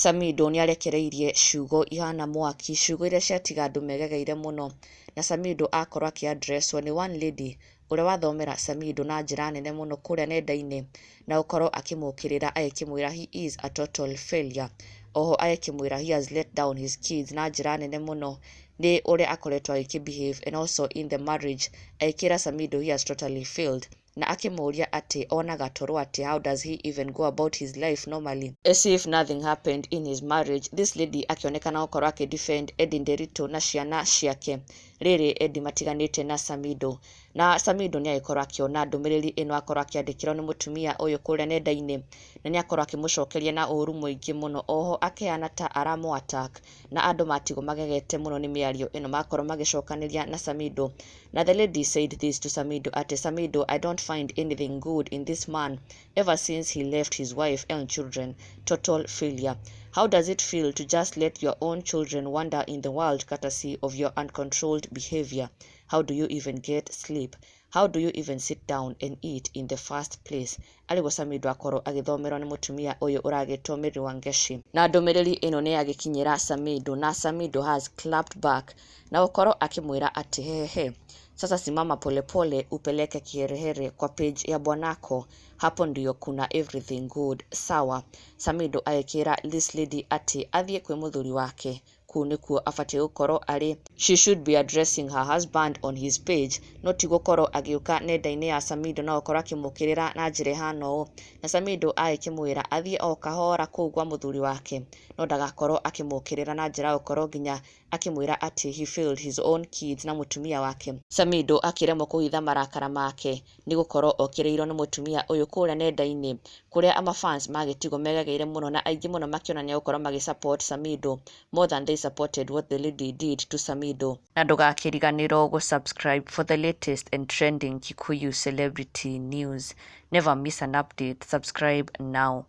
Samidoh nĩarekereirie ciugo ihana mwaki, ciugo iria ciatiga andũ megegeire mũno, na Samidoh akorwo akĩ-addresswo nĩ one lady ũrĩa wathomera Samidoh na njĩra nene mũno kũrĩa nenda-inĩ, na gũkorwo akĩmũkĩrĩra agĩkĩmwĩra he is a total failure. Oho agĩkĩmwĩra he has let down his kids na njĩra nene mũno nĩ ũrĩa akoretwo agĩkĩbehave, and also in the marriage agĩkĩra Samidoh he has totally failed, na akĩmũria atĩ onaga toro atĩ how does he even go about his life normally as if nothing happened in his marriage. This lady akĩonekana gũkorwo akĩ-defend Eddie Nderitu na ciana ciake, rĩrĩ Eddie matiganĩte na Samidoh, na Samidoh nĩagĩkorwo akĩona ndũmĩrĩri ĩno akorwo akĩandĩkĩrwo nĩ mũtumia ũyũ kũrĩa nenda-inĩ, na nĩakorwo akĩmũcokeria na ũru mũingĩ mũno. Oho akĩhana ta aramũ-attack, na andũ matigwo magegete mũno nĩ mĩario ĩno makorwo magĩcokanĩria na Samidoh. Na the lady said this to Samidoh atĩ Samidoh, I don't find anything good in this man ever since he left his wife and children. Total failure. How does it feel to just let your own children wander in the world courtesy of your uncontrolled behavior? How do you even get sleep? How do you even sit down and eat in the first place? Arĩguo Samidoh akorwo agĩthomerwo nĩ mũtumia ũyũ ũragĩtwo Mary Wangeshi, na ndũmĩrĩri ĩno nĩ yagĩkinyĩra Samidoh, na Samidoh has clapped back na gũkorwo akĩmwĩra atĩ hehe, sasa simama polepole upeleke kiherehere kwa page ya bwanako, hapo ndio kuna everything good. Sawa. Samidoh agĩkĩra this lady atĩ athiĩ kwĩ mũthuri wake, kũu nĩkuo abatiĩ gũkorwo arĩ. She should be addressing her husband on his page, no ti gũkorwo agĩũka nenda-inĩ ya Samidoh na gũkorwo akĩmũkĩrĩra na njĩra ĩhana ũũ. Na Samidoh agĩkĩmwĩra athiĩ o kahora kũu gwa mũthuri wake, no ndagakorwo akĩmũkĩrĩra na njĩra gũkorwo nginya akĩmwĩra atĩ he failed his own kids na mũtumia wake. Samidoh akĩremwo kũhitha marakara make nĩ gũkorwo okĩrĩirwo nĩ mũtumia ũyũ kũrĩa nenda-inĩ, kũrĩa amafans magĩtigwo megegeire mũno, na aingĩ mũno makĩonania gũkorwo magĩ-support Samidoh more than they supported what the lady did to Samidoh. Na ndũgakĩriganĩrwo gũ-subscribe for the latest and trending Kikuyu celebrity news. Never miss an update. Subscribe now.